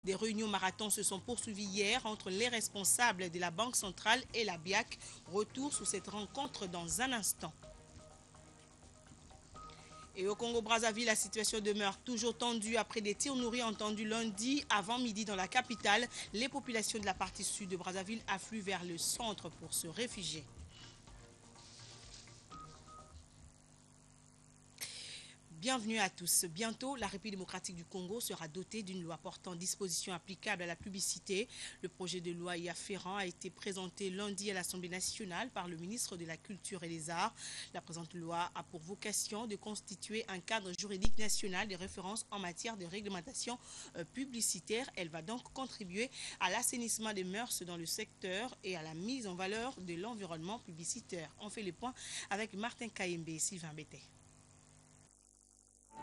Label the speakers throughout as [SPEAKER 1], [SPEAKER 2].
[SPEAKER 1] Des réunions marathon se sont poursuivies hier entre les responsables de la Banque centrale et la BIAC. Retour sur cette rencontre dans un instant. Et au Congo-Brazzaville, la situation demeure toujours tendue après des tirs nourris entendus lundi avant midi dans la capitale. Les populations de la partie sud de Brazzaville affluent vers le centre pour se réfugier. Bienvenue à tous. Bientôt, la République démocratique du Congo sera dotée d'une loi portant dispositions applicables à la publicité. Le projet de loi y afférent a été présenté lundi à l'Assemblée nationale par le ministre de la Culture et des Arts. La présente loi a pour vocation de constituer un cadre juridique national de référence en matière de réglementation publicitaire. Elle va donc contribuer à l'assainissement des mœurs dans le secteur et à la mise en valeur de l'environnement publicitaire. On fait le point avec Martin Kayembe et Sylvain Bété.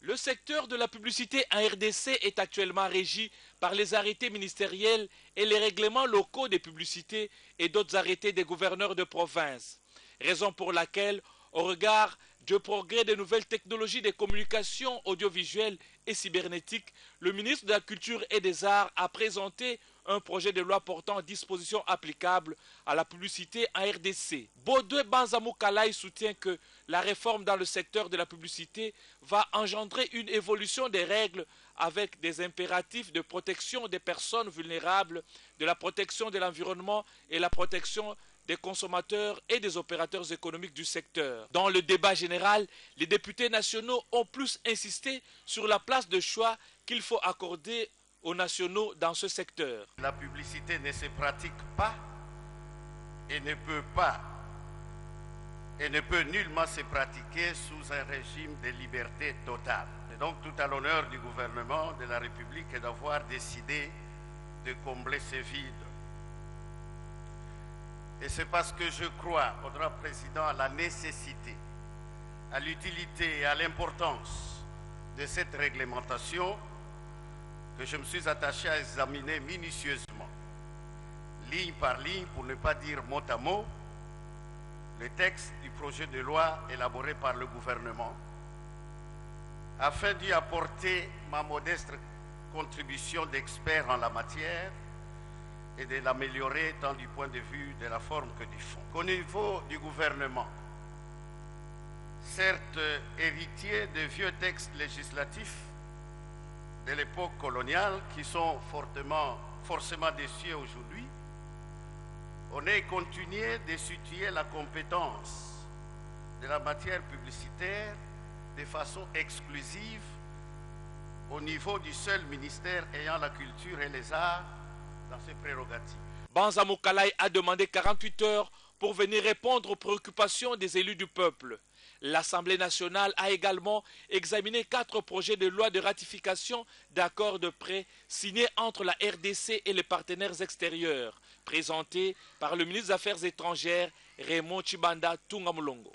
[SPEAKER 2] Le secteur de la publicité en RDC est actuellement régi par les arrêtés ministériels et les règlements locaux des publicités et d'autres arrêtés des gouverneurs de province. Raison pour laquelle, au regard du progrès des nouvelles technologies des communications audiovisuelles et cybernétiques, le ministre de la Culture et des Arts a présenté un projet de loi portant dispositions applicables à la publicité en RDC. Baudoué Banzamou Kalaï soutient que la réforme dans le secteur de la publicité va engendrer une évolution des règles avec des impératifs de protection des personnes vulnérables, de la protection de l'environnement et la protection des consommateurs et des opérateurs économiques du secteur. Dans le débat général, les députés nationaux ont plus insisté sur la place de choix qu'il faut accorder aux nationaux dans ce secteur.
[SPEAKER 3] La publicité ne se pratique pas et ne peut nullement se pratiquer sous un régime de liberté totale. C'est donc tout à l'honneur du gouvernement de la République d'avoir décidé de combler ce vide. Et c'est parce que je crois, au droit président, à la nécessité, à l'utilité et à l'importance de cette réglementation que je me suis attaché à examiner minutieusement, ligne par ligne, pour ne pas dire mot à mot, le texte du projet de loi élaboré par le gouvernement, afin d'y apporter ma modeste contribution d'expert en la matière et de l'améliorer tant du point de vue de la forme que du fond. Au niveau du gouvernement, certes héritier de vieux textes législatifs de l'époque coloniale qui sont forcément déçus aujourd'hui, on est continué de situer la compétence de la matière publicitaire de façon exclusive au niveau du seul ministère ayant la culture et les arts dans ses prérogatives.
[SPEAKER 2] Banzamou Kalaï a demandé 48 heures pour venir répondre aux préoccupations des élus du peuple. L'Assemblée nationale a également examiné 4 projets de loi de ratification d'accords de prêt signés entre la RDC et les partenaires extérieurs, présentés par le ministre des Affaires étrangères Raymond Tshibanda Tungamulongo.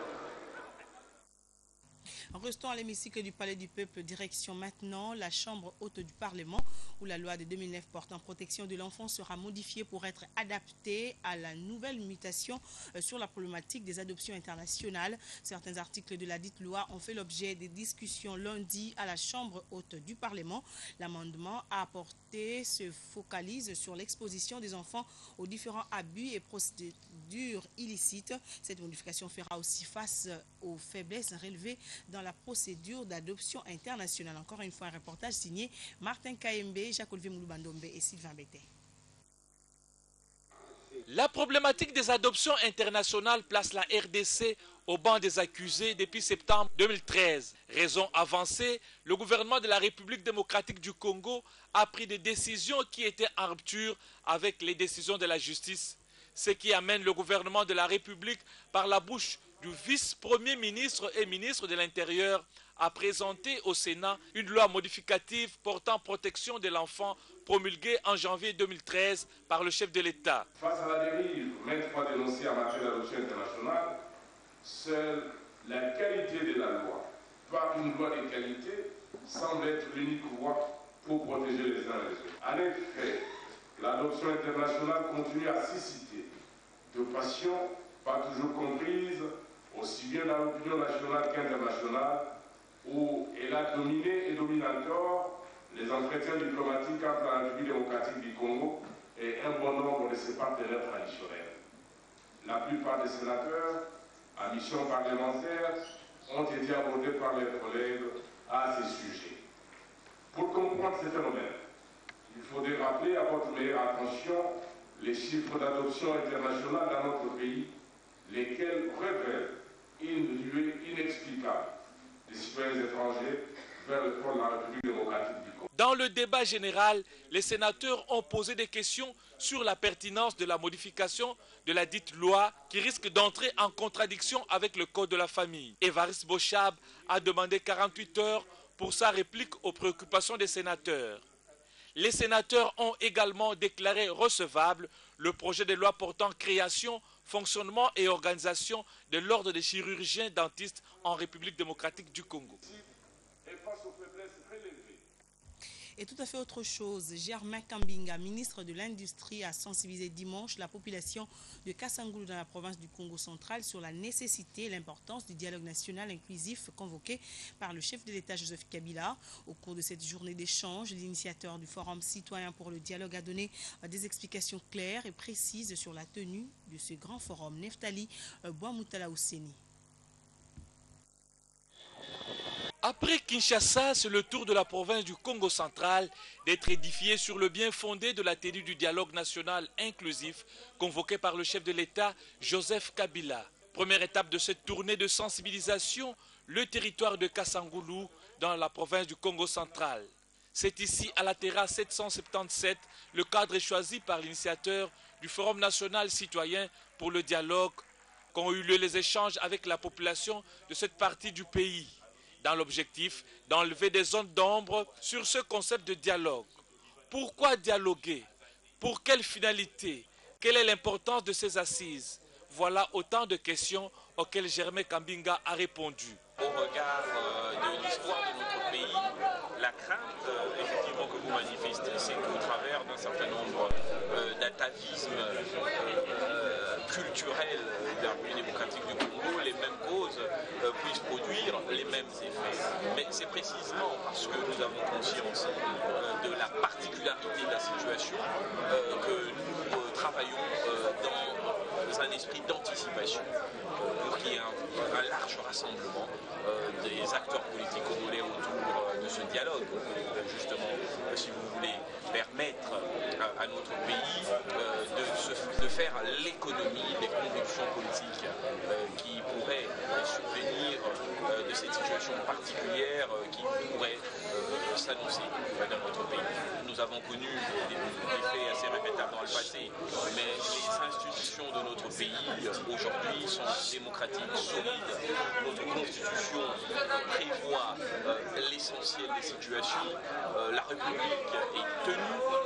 [SPEAKER 1] Restons à l'hémicycle du Palais du Peuple, direction maintenant la Chambre haute du Parlement, où la loi de 2009 portant protection de l'enfant sera modifiée pour être adaptée à la nouvelle mutation sur la problématique des adoptions internationales. Certains articles de la dite loi ont fait l'objet des discussions lundi à la Chambre haute du Parlement. L'amendement à apporter se focalise sur l'exposition des enfants aux différents abus et procédures illicites. Cette modification fera aussi face aux faiblesses relevées dans la procédure d'adoption internationale. Encore une fois, un reportage signé Martin Kayembe, Jacques-Olivier Mouloubandombe et Sylvain Bété.
[SPEAKER 2] La problématique des adoptions internationales place la RDC au banc des accusés depuis septembre 2013. Raison avancée, le gouvernement de la République démocratique du Congo a pris des décisions qui étaient en rupture avec les décisions de la justice. Ce qui amène le gouvernement de la République, par la bouche du vice-premier ministre et ministre de l'Intérieur, à présenter au Sénat une loi modificative portant protection de l'enfant promulguée en janvier 2013 par le chef de l'État.
[SPEAKER 4] Face à la dérive maintes fois dénoncée en matière d'adoption internationale, seule la qualité de la loi, par une loi de qualité, semble être l'unique voie pour protéger les uns les autres. En effet, l'adoption internationale continue à susciter de passions pas toujours comprises, aussi bien dans l'opinion nationale qu'internationale, où elle a dominé et domine encore les entretiens diplomatiques entre la République démocratique du Congo et un bon nombre de ses partenaires traditionnels. La plupart des sénateurs à mission parlementaire ont été abordés par les collègues à ces sujets. Pour comprendre ces phénomènes, il faudrait rappeler à votre meilleure attention les chiffres d'adoption internationale dans notre pays, lesquels révèlent une ruée inexplicable des citoyens étrangers vers le front de la République démocratique du Congo.
[SPEAKER 2] Dans le débat général, les sénateurs ont posé des questions sur la pertinence de la modification de la dite loi qui risque d'entrer en contradiction avec le Code de la famille. Évariste Bochab a demandé 48 heures pour sa réplique aux préoccupations des sénateurs. Les sénateurs ont également déclaré recevable le projet de loi portant création, fonctionnement et organisation de l'ordre des chirurgiens dentistes en République démocratique du Congo.
[SPEAKER 1] Et tout à fait autre chose, Germain Kambinga, ministre de l'Industrie, a sensibilisé dimanche la population de Kasangulu dans la province du Congo central sur la nécessité et l'importance du dialogue national inclusif convoqué par le chef de l'État Joseph Kabila. Au cours de cette journée d'échange, l'initiateur du Forum citoyen pour le dialogue a donné des explications claires et précises sur la tenue de ce grand forum. Neftali Bouamoutala Ousseni.
[SPEAKER 2] Après Kinshasa, c'est le tour de la province du Congo central d'être édifié sur le bien fondé de la tenue du dialogue national inclusif convoqué par le chef de l'État Joseph Kabila. Première étape de cette tournée de sensibilisation, le territoire de Kasangulu dans la province du Congo central. C'est ici, à la terrasse 777, le cadre est choisi par l'initiateur du Forum national citoyen pour le dialogue qu'ont eu lieu les échanges avec la population de cette partie du pays, dans l'objectif d'enlever des zones d'ombre sur ce concept de dialogue. Pourquoi dialoguer? Pour quelle finalité? Quelle est l'importance de ces assises? Voilà autant de questions auxquelles Germain Kambinga a répondu.
[SPEAKER 5] Au regard de l'histoire de notre pays, la crainte effectivement que vous manifestez, c'est qu'au travers d'un certain nombre d'atavismes culturels de la République démocratique du Congo, les mêmes causes puissent produire les mêmes effets. Mais c'est précisément parce que nous avons conscience de la particularité de la situation que nous travaillons dans un esprit d'anticipation pour qu'il y ait un large rassemblement des acteurs politiques congolais autour de ce dialogue. Justement, si vous voulez, permettre à notre pays de faire l'économie des convictions politiques qui pourraient survenir de cette situation particulière qui pourrait s'annoncer dans notre pays. Nous avons connu des faits assez répétables dans le passé, mais les institutions de notre pays aujourd'hui sont démocratiques, solides. Notre constitution prévoit l'essentiel des situations. La République est tenue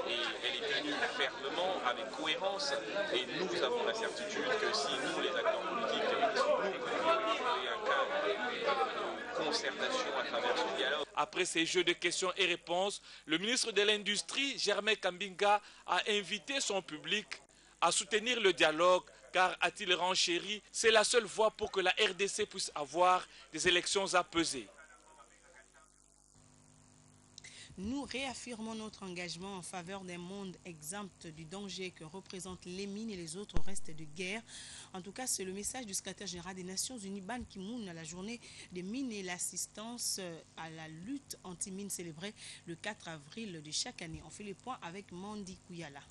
[SPEAKER 5] et elle est tenue fermement, avec cohérence. Et nous avons la certitude que si nous, les acteurs politiques, nous pouvions créer un cadre de concertation à travers ce dialogue.
[SPEAKER 2] Après ces jeux de questions et réponses, le ministre de l'Industrie, Germain Kambinga, a invité son public à soutenir le dialogue car, a-t-il renchéri, c'est la seule voie pour que la RDC puisse avoir des élections apaisées.
[SPEAKER 1] Nous réaffirmons notre engagement en faveur d'un monde exempt du danger que représentent les mines et les autres restes de guerre. En tout cas, c'est le message du secrétaire général des Nations Unies, Ban Ki-moon, à la journée des mines et l'assistance à la lutte anti-mines célébrée le 4 avril de chaque année. On fait les points avec Mandi Kouyala.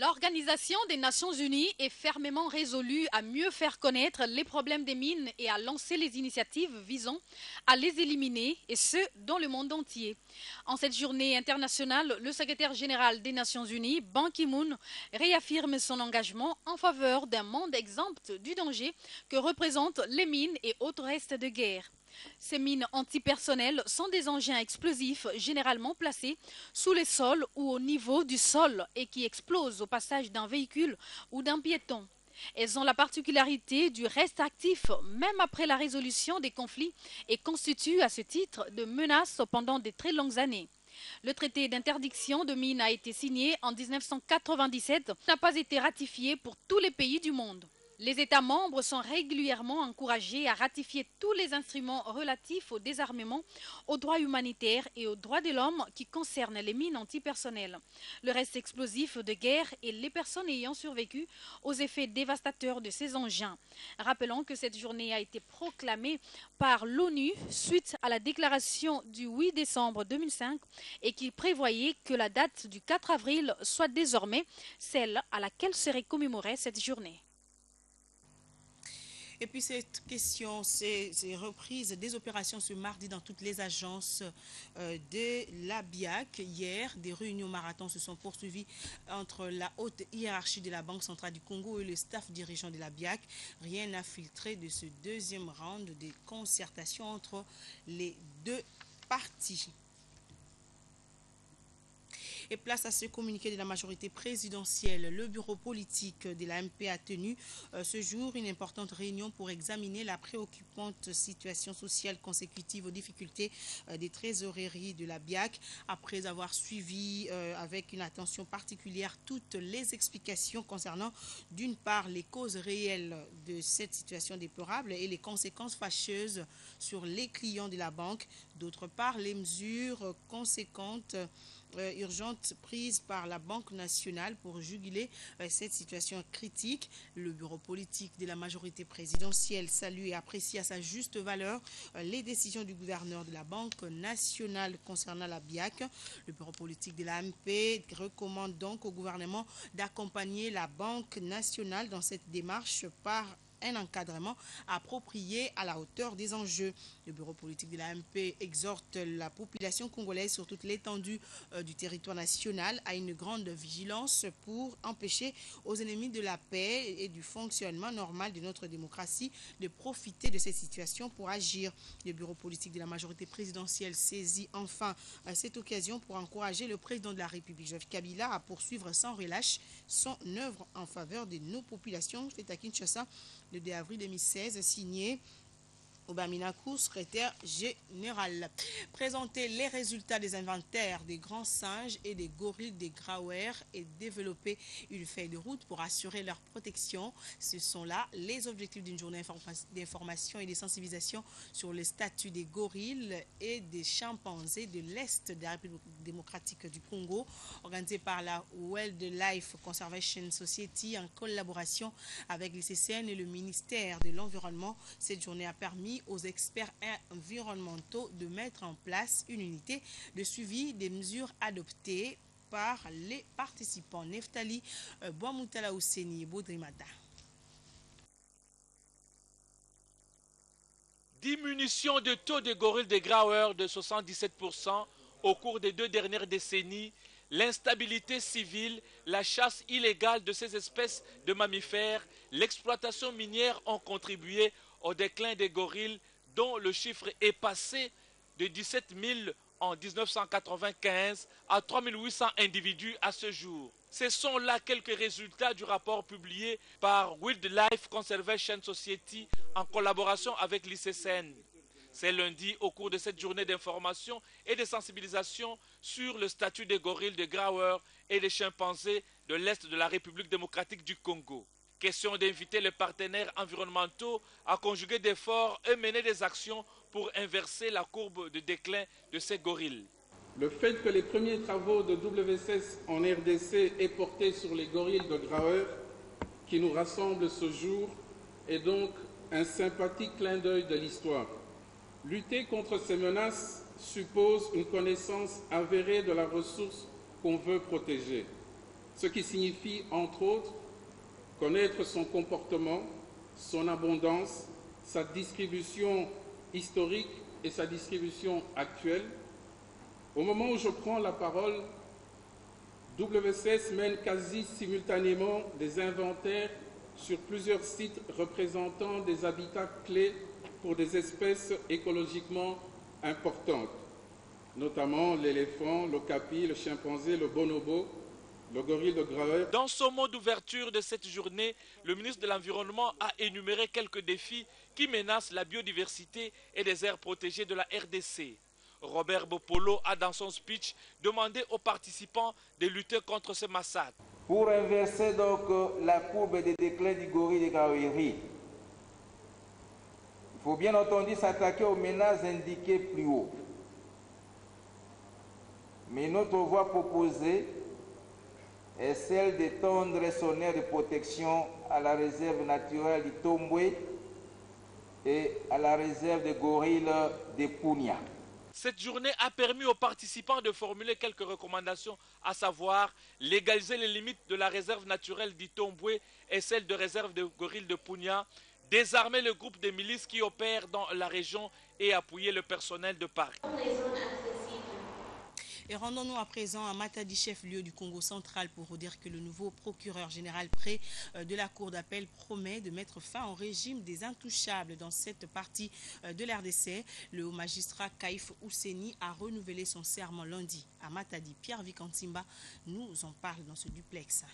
[SPEAKER 6] L'Organisation des Nations Unies est fermement résolue à mieux faire connaître les problèmes des mines et à lancer les initiatives visant à les éliminer, et ce, dans le monde entier. En cette journée internationale, le secrétaire général des Nations Unies, Ban Ki-moon, réaffirme son engagement en faveur d'un monde exempt du danger que représentent les mines et autres restes de guerre. Ces mines antipersonnelles sont des engins explosifs généralement placés sous les sols ou au niveau du sol et qui explosent au passage d'un véhicule ou d'un piéton. Elles ont la particularité du reste actif même après la résolution des conflits et constituent à ce titre de menaces pendant de très longues années. Le traité d'interdiction de mines a été signé en 1997, n'a pas été ratifié pour tous les pays du monde. Les États membres sont régulièrement encouragés à ratifier tous les instruments relatifs au désarmement, aux droits humanitaires et aux droits de l'homme qui concernent les mines antipersonnelles, le reste explosif de guerre et les personnes ayant survécu aux effets dévastateurs de ces engins. Rappelons que cette journée a été proclamée par l'ONU suite à la déclaration du 8 décembre 2005 et qui prévoyait que la date du 4 avril soit désormais celle à laquelle serait commémorée cette journée.
[SPEAKER 1] Et puis cette question, c'est reprise des opérations ce mardi dans toutes les agences de la BIAC. Hier, des réunions marathon se sont poursuivies entre la haute hiérarchie de la Banque centrale du Congo et le staff dirigeant de la BIAC. Rien n'a filtré de ce deuxième round de concertation entre les deux parties. Et place à ce communiqué de la majorité présidentielle. Le bureau politique de la MP a tenu ce jour une importante réunion pour examiner la préoccupante situation sociale consécutive aux difficultés des trésoreries de la BIAC. Après avoir suivi avec une attention particulière toutes les explications concernant d'une part les causes réelles de cette situation déplorable et les conséquences fâcheuses sur les clients de la banque, d'autre part les mesures conséquentes urgentes prises par la Banque nationale pour juguler cette situation critique. Le bureau politique de la majorité présidentielle salue et apprécie à sa juste valeur les décisions du gouverneur de la Banque nationale concernant la BIAC. Le bureau politique de la MP recommande donc au gouvernement d'accompagner la Banque nationale dans cette démarche par un encadrement approprié à la hauteur des enjeux. Le bureau politique de la MP exhorte la population congolaise sur toute l'étendue du territoire national à une grande vigilance pour empêcher aux ennemis de la paix et du fonctionnement normal de notre démocratie de profiter de cette situation pour agir. Le bureau politique de la majorité présidentielle saisit enfin cette occasion pour encourager le président de la République, Joseph Kabila, à poursuivre sans relâche son œuvre en faveur de nos populations. C'est à Kinshasa le 2 avril 2016, signé Obaminakou, secrétaire général. Présenter les résultats des inventaires des grands singes et des gorilles des Grauer et développer une feuille de route pour assurer leur protection. Ce sont là les objectifs d'une journée d'information et de sensibilisation sur le statut des gorilles et des chimpanzés de l'Est de la République démocratique du Congo, organisée par la Wildlife Conservation Society en collaboration avec l'ICCN et le ministère de l'Environnement. Cette journée a permis aux experts environnementaux de mettre en place une unité de suivi des mesures adoptées par les participants. Neftali Boamoutala Ousseni Boudrimata.
[SPEAKER 2] Diminution de taux de gorilles de Grauer de 77% au cours des 2 dernières décennies, l'instabilité civile, la chasse illégale de ces espèces de mammifères, l'exploitation minière ont contribué au déclin des gorilles dont le chiffre est passé de 17 000 en 1995 à 3 800 individus à ce jour. Ce sont là quelques résultats du rapport publié par Wildlife Conservation Society en collaboration avec l'ICCN. C'est lundi, au cours de cette journée d'information et de sensibilisation sur le statut des gorilles de Grauer et des chimpanzés de l'Est de la République démocratique du Congo. Question d'inviter les partenaires environnementaux à conjuguer d'efforts et mener des actions pour inverser la courbe de déclin de ces gorilles.
[SPEAKER 7] Le fait que les premiers travaux de WCS en RDC aient porté sur les gorilles de Grauer, qui nous rassemblent ce jour, est donc un sympathique clin d'œil de l'histoire. Lutter contre ces menaces suppose une connaissance avérée de la ressource qu'on veut protéger, ce qui signifie, entre autres, connaître son comportement, son abondance, sa distribution historique et sa distribution actuelle. Au moment où je prends la parole, WCS mène quasi simultanément des inventaires sur plusieurs sites représentant des habitats clés pour des espèces écologiquement importantes, notamment l'éléphant, l'okapi, le chimpanzé, le bonobo, le gorille de Grauer.
[SPEAKER 2] Dans son mot d'ouverture de cette journée, le ministre de l'Environnement a énuméré quelques défis qui menacent la biodiversité et les aires protégées de la RDC. Robert Bopolo a dans son speech demandé aux participants de lutter contre ce massacre.
[SPEAKER 8] pour inverser donc la courbe de déclin du gorille de Gaouiri. Il faut bien entendu s'attaquer aux menaces indiquées plus haut. Mais notre voie proposée est celle d'étendre son aire de protection à la réserve naturelle du Tomboué et à la réserve des gorilles de Punia.
[SPEAKER 2] Cette journée a permis aux participants de formuler quelques recommandations, à savoir légaliser les limites de la réserve naturelle d'Itomboué et celle de réserve de gorilles de Punia, désarmer le groupe de milices qui opèrent dans la région et appuyer le personnel de parc.
[SPEAKER 1] Et rendons-nous à présent à Matadi, chef-lieu du Congo central, pour vous dire que le nouveau procureur général près de la cour d'appel promet de mettre fin au régime des intouchables dans cette partie de l'RDC. Le haut magistrat Kaïf Ousseni a renouvelé son serment lundi à Matadi. Pierre Vikantimba nous en parle dans ce duplex.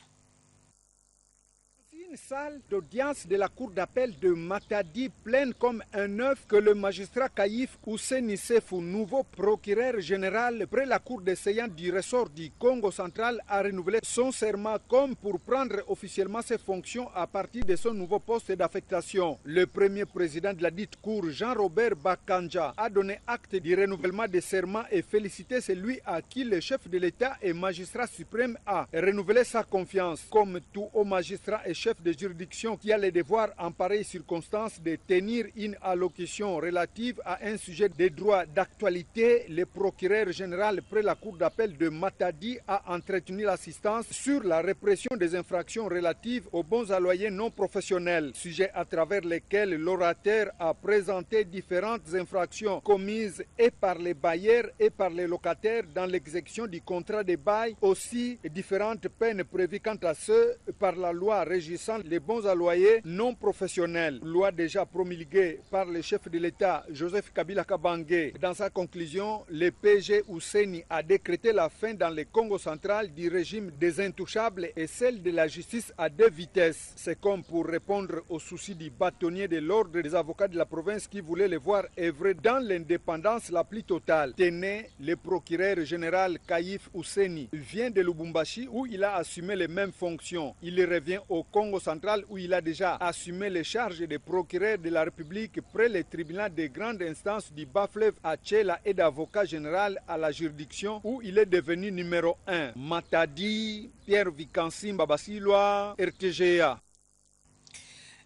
[SPEAKER 9] Une salle d'audience de la cour d'appel de Matadi pleine comme un œuf que le magistrat Kaïf Ousseni Sefou, nouveau procureur général près la cour d'essayant du ressort du Congo central, a renouvelé son serment comme pour prendre officiellement ses fonctions à partir de son nouveau poste d'affectation. Le premier président de la dite cour, Jean-Robert Bakanja, a donné acte du renouvellement des serments et félicité celui à qui le chef de l'État et magistrat suprême a renouvelé sa confiance. Comme tout haut magistrat et chef de juridiction qui a le devoir en pareille circonstance de tenir une allocution relative à un sujet de droit d'actualité, le procureur général près la cour d'appel de Matadi a entretenu l'assistance sur la répression des infractions relatives aux bons à loyer non professionnels, sujet à travers lesquels l'orateur a présenté différentes infractions commises et par les bailleurs et par les locataires dans l'exécution du contrat de bail, aussi différentes peines prévues quant à ceux par la loi régissant les bons à loyer non professionnels, loi déjà promulguée par le chef de l'État Joseph Kabila Kabange. Dans sa conclusion, le PG Ousseni a décrété la fin dans le Congo central du régime des intouchables et celle de la justice à deux vitesses. C'est comme pour répondre aux soucis du bâtonnier de l'ordre des avocats de la province qui voulait les voir œuvrer dans l'indépendance la plus totale. Tenez, le procureur général Kaïf Ousseni vient de Lubumbashi où il a assumé les mêmes fonctions. Il revient au Congo central où il a déjà assumé les charges de procureur de la République près le tribunal de grande instance du Bas-Fleuve à Tchela et d'avocat général à la juridiction où il est devenu numéro 1. Matadi, Pierre Vikansimba Basilwa, RTGA.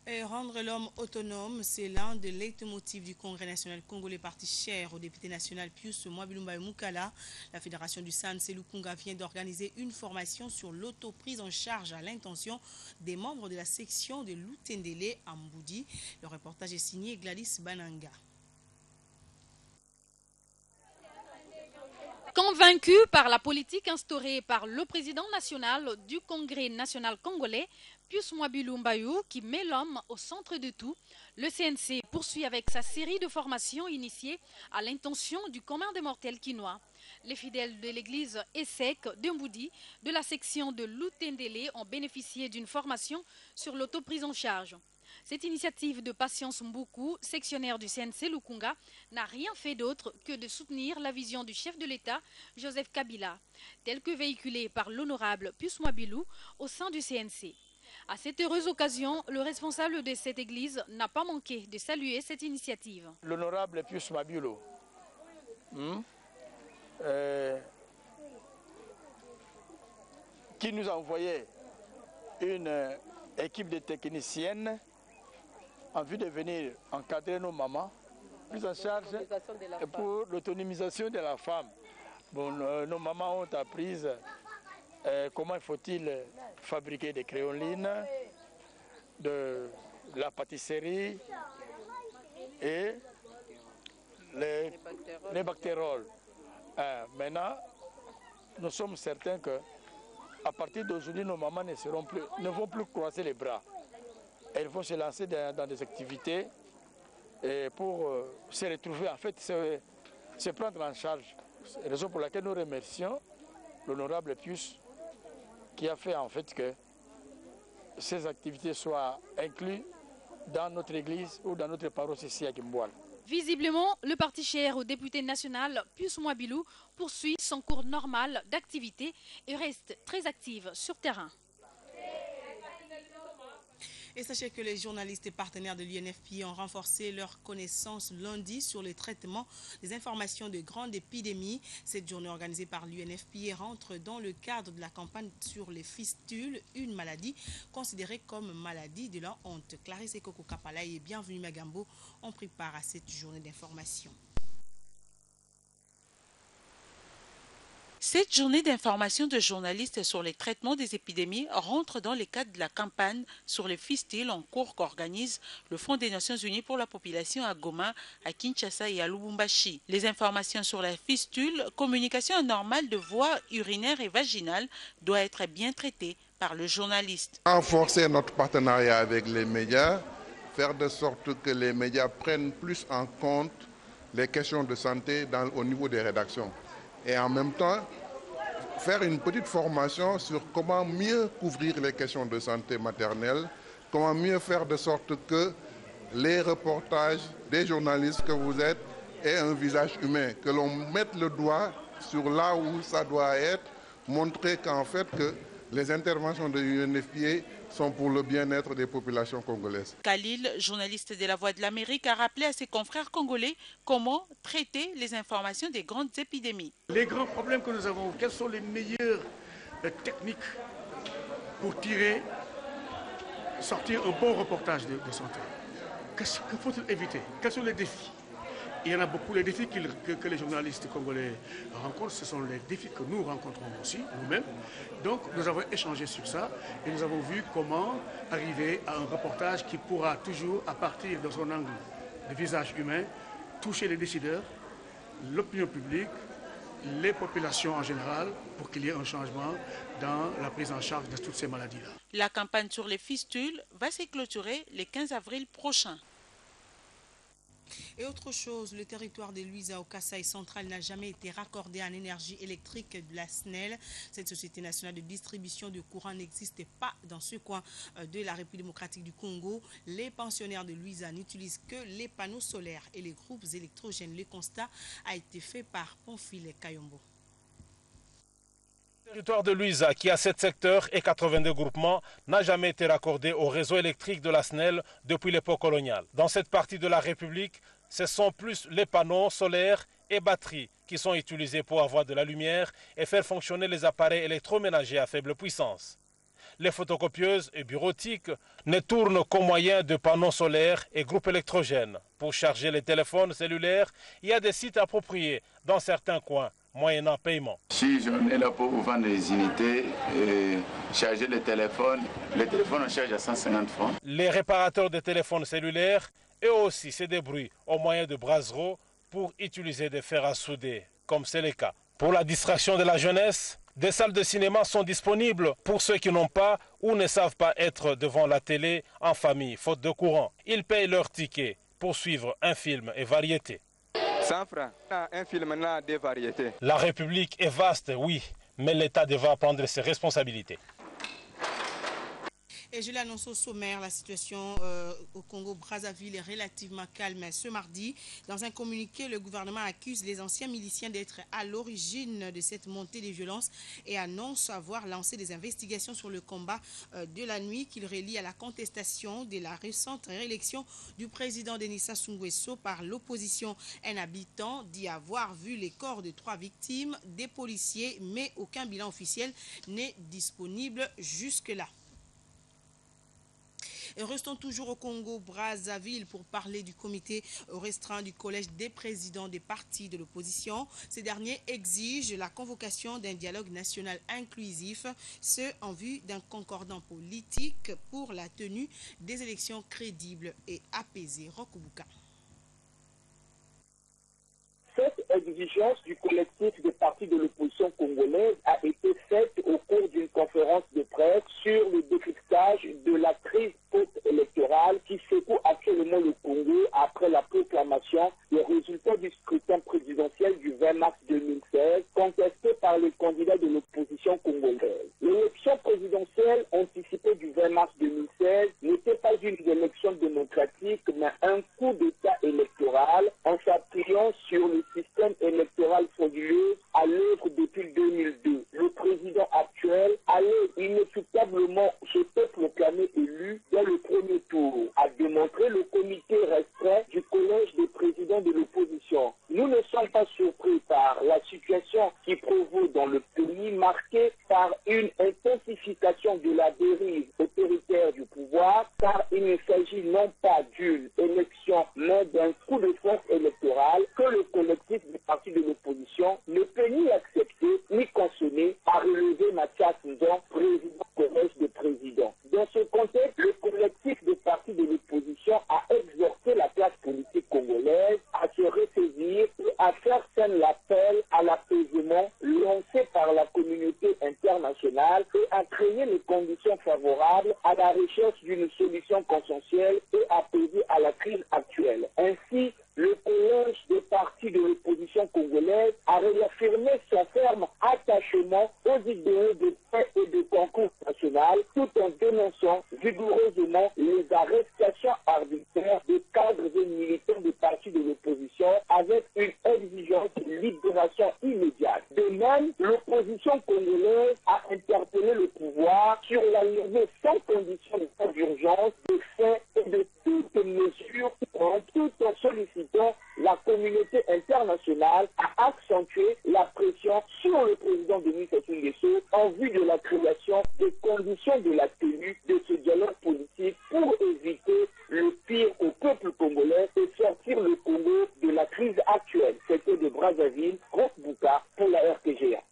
[SPEAKER 1] Et rendre l'homme autonome, c'est l'un des leitmotifs du Congrès national congolais, parti cher au député national Pius Mwabilumba Mukala. La fédération du SANS Lukunga vient d'organiser une formation sur l'autoprise en charge à l'intention des membres de la section de Lutendele à Mboudi. Le reportage est signé Gladys Bananga.
[SPEAKER 6] Convaincu par la politique instaurée par le président national du Congrès national congolais, Pius Mwabilumba, qui met l'homme au centre de tout, le CNC poursuit avec sa série de formations initiées à l'intention du commun des mortels quinois. Les fidèles de l'église ESSEC de Mboudi de la section de Lutendele ont bénéficié d'une formation sur l'autoprise en charge. Cette initiative de Patience Mboukou, sectionnaire du CNC Lukunga, n'a rien fait d'autre que de soutenir la vision du chef de l'État, Joseph Kabila, telle que véhiculée par l'honorable Pius Mwabilou au sein du CNC. À cette heureuse occasion, le responsable de cette église n'a pas manqué de saluer cette initiative.
[SPEAKER 10] L'honorable Pius Mwabilou, qui nous a envoyé une équipe de techniciennes en vue de venir encadrer nos mamans, plus en charge pour l'autonomisation de la femme. Bon, nos mamans ont appris comment faut-il fabriquer des créolines, de la pâtisserie et les bactéroles. Maintenant, nous sommes certains que à partir d'aujourd'hui, nos mamans ne vont plus croiser les bras. Elles vont se lancer dans des activités pour se retrouver, en fait, se prendre en charge. C'est la raison pour laquelle nous remercions l'honorable Pius qui a fait en fait que ces activités soient incluses dans notre église ou dans notre paroisse ici à Kimboal.
[SPEAKER 6] Visiblement, le parti cher au député national Pius Mwabilou poursuit son cours normal d'activité et reste très active sur terrain.
[SPEAKER 1] Et sachez que les journalistes et partenaires de l'UNFPA ont renforcé leurs connaissances lundi sur le traitement des informations de grandes épidémies. Cette journée organisée par l'UNFPA rentre dans le cadre de la campagne sur les fistules, une maladie considérée comme maladie de la honte. Clarisse Ekoko Kapala et bienvenue Magambo ont pris part à cette journée d'information.
[SPEAKER 11] Cette journée d'information de journalistes sur les traitements des épidémies rentre dans le cadre de la campagne sur les fistules en cours qu'organise le Fonds des Nations Unies pour la population à Goma, à Kinshasa et à Lubumbashi. Les informations sur la fistule, communication anormale de voies urinaires et vaginales, doit être bien traitée par le journaliste.
[SPEAKER 12] Renforcer notre partenariat avec les médias, faire de sorte que les médias prennent plus en compte les questions de santé au niveau des rédactions. Et en même temps, faire une petite formation sur comment mieux couvrir les questions de santé maternelle, comment mieux faire de sorte que les reportages des journalistes que vous êtes aient un visage humain, que l'on mette le doigt sur là où ça doit être, montrer qu'en fait que les interventions de l'UNFPA sont pour le bien-être des populations congolaises.
[SPEAKER 11] Khalil, journaliste de La Voix de l'Amérique, a rappelé à ses confrères congolais comment traiter les informations des grandes épidémies.
[SPEAKER 13] Les grands problèmes que nous avons, quelles sont les meilleures techniques pour sortir un bon reportage de santé? Que faut-il éviter? Quels sont les défis? Il y en a beaucoup. Les défis que les journalistes congolais rencontrent, ce sont les défis que nous rencontrons aussi, nous-mêmes. Donc, nous avons échangé sur ça et nous avons vu comment arriver à un reportage qui pourra toujours, à partir de son angle de visage humain, toucher les décideurs, l'opinion publique, les populations en général, pour qu'il y ait un changement dans la prise en charge de toutes ces maladies-là.
[SPEAKER 11] La campagne sur les fistules va se clôturer le 15 avril prochain.
[SPEAKER 1] Et autre chose, le territoire de Luiza au Kasaï central n'a jamais été raccordé en énergie électrique de la SNEL. Cette société nationale de distribution de courant n'existe pas dans ce coin de la République démocratique du Congo. Les pensionnaires de Luiza n'utilisent que les panneaux solaires et les groupes électrogènes. Le constat a été fait par Pamphile Kayombo.
[SPEAKER 14] Le territoire de Luiza, qui a 7 secteurs et 82 groupements, n'a jamais été raccordé au réseau électrique de la SNEL depuis l'époque coloniale. Dans cette partie de la République, ce sont plus les panneaux solaires et batteries qui sont utilisés pour avoir de la lumière et faire fonctionner les appareils électroménagers à faible puissance. Les photocopieuses et bureautiques ne tournent qu'au moyen de panneaux solaires et groupes électrogènes. Pour charger les téléphones cellulaires, il y a des sites appropriés dans certains coins, moyennant paiement.
[SPEAKER 15] Si on est là pour vendre des unités et charger les téléphones on charge à 150 francs.
[SPEAKER 14] Les réparateurs de téléphones cellulaires, eux aussi, se débrouillent au moyen de brassereaux pour utiliser des fers à souder, comme c'est le cas. Pour la distraction de la jeunesse, des salles de cinéma sont disponibles pour ceux qui n'ont pas ou ne savent pas être devant la télé en famille, faute de courant. Ils payent leur ticket pour suivre un film et variété.
[SPEAKER 16] 100 francs, un film là, des variétés.
[SPEAKER 14] La République est vaste, oui, mais l'État devra prendre ses responsabilités.
[SPEAKER 1] Et je l'annonce au sommaire, la situation au Congo-Brazzaville est relativement calme ce mardi. Dans un communiqué, le gouvernement accuse les anciens miliciens d'être à l'origine de cette montée des violences et annonce avoir lancé des investigations sur le combat de la nuit qu'il relie à la contestation de la récente réélection du président Denis Sassou Nguesso par l'opposition. Un habitant dit avoir vu les corps de 3 victimes, des policiers, mais aucun bilan officiel n'est disponible jusque-là. Et restons toujours au Congo-Brazzaville pour parler du comité restreint du collège des présidents des partis de l'opposition. Ces derniers exigent la convocation d'un dialogue national inclusif, ce en vue d'un concordant politique pour la tenue des élections crédibles et apaisées. Rokubuka.
[SPEAKER 17] Cette exigence du collectif des partis de l'opposition congolaise a été faite au cours d'une conférence de presse sur le décryptage de la crise post-électorale qui secoue actuellement le Congo après la proclamation des résultats du scrutin présidentiel du 20 mars 2016 contesté par les candidats de l'opposition congolaise. L'élection présidentielle anticipée du 20 mars 2016 n'était pas une élection démocratique mais un coup d'État électoral en s'appuyant sur le système électoral frauduleux à l'œuvre depuis 2002. Le président actuel allait inéluctablement se proclamer élu dès le premier fait ni accepter ni consommer, a relevé Mathias Ndon, président collège de présidents. Dans ce contexte, le collectif des partis de l'opposition a exhorté la classe politique congolaise à se ressaisir et à faire scène l'appel à l'apaisement lancé par la communauté internationale et à créer les conditions favorables à la recherche d'une solution consensuelle et apaisée à la crise actuelle. Ainsi, le collège des partis de l'opposition congolaise a réaffirmé son ferme attachement aux idéaux de paix et de concours national, tout en dénonçant vigoureusement les arrestations arbitraires des cadres et militants des partis de l'opposition avec une exigence de libération immédiate. De même, l'opposition congolaise a interpellé le pouvoir sur la levée sans condition d'état d'urgence des faits et de toutes mesures tout en sollicitant la communauté internationale à accentuer la pression sur le président Denis Sassou Nguesso en vue de la création des conditions de la tenue de ce dialogue politique pour éviter le pire au peuple congolais et sortir le Congo de la crise actuelle. C'était de Brazzaville, Roch Bouka pour la RTGA.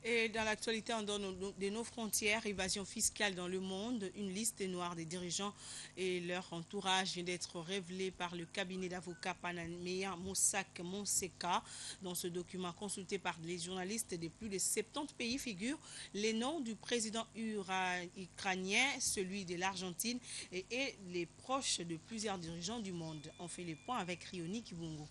[SPEAKER 1] Et dans l'actualité en dehors de nos frontières, évasion fiscale dans le monde, une liste noire des dirigeants et leur entourage vient d'être révélée par le cabinet d'avocats panaméen Mossack Fonseca. Dans ce document consulté par les journalistes de plus de 70 pays figurent les noms du président ukrainien, celui de l'Argentine et les proches de plusieurs dirigeants du monde. On fait les points avec Rioni Kibungo.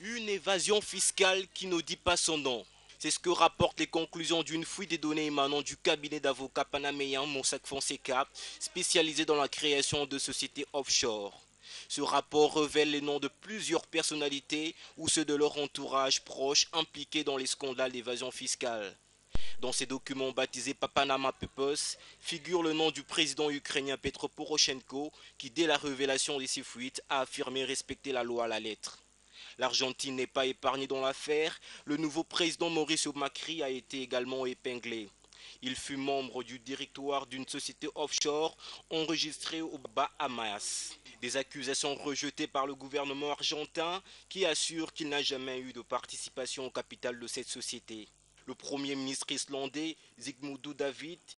[SPEAKER 18] Une évasion fiscale qui ne dit pas son nom. C'est ce que rapportent les conclusions d'une fouille des données émanant du cabinet d'avocats panaméen Mossack Fonseca, spécialisé dans la création de sociétés offshore. Ce rapport révèle les noms de plusieurs personnalités ou ceux de leur entourage proche impliqués dans les scandales d'évasion fiscale. Dans ces documents baptisés Panama Papers figure le nom du président ukrainien Petro Poroshenko qui, dès la révélation de ces fuites, a affirmé respecter la loi à la lettre. L'Argentine n'est pas épargnée dans l'affaire. Le nouveau président Mauricio Macri a été également épinglé. Il fut membre du directoire d'une société offshore enregistrée aux Bahamas. Des accusations rejetées par le gouvernement argentin qui assure qu'il n'a jamais eu de participation au capital de cette société. Le premier ministre islandais, Sigmundur David,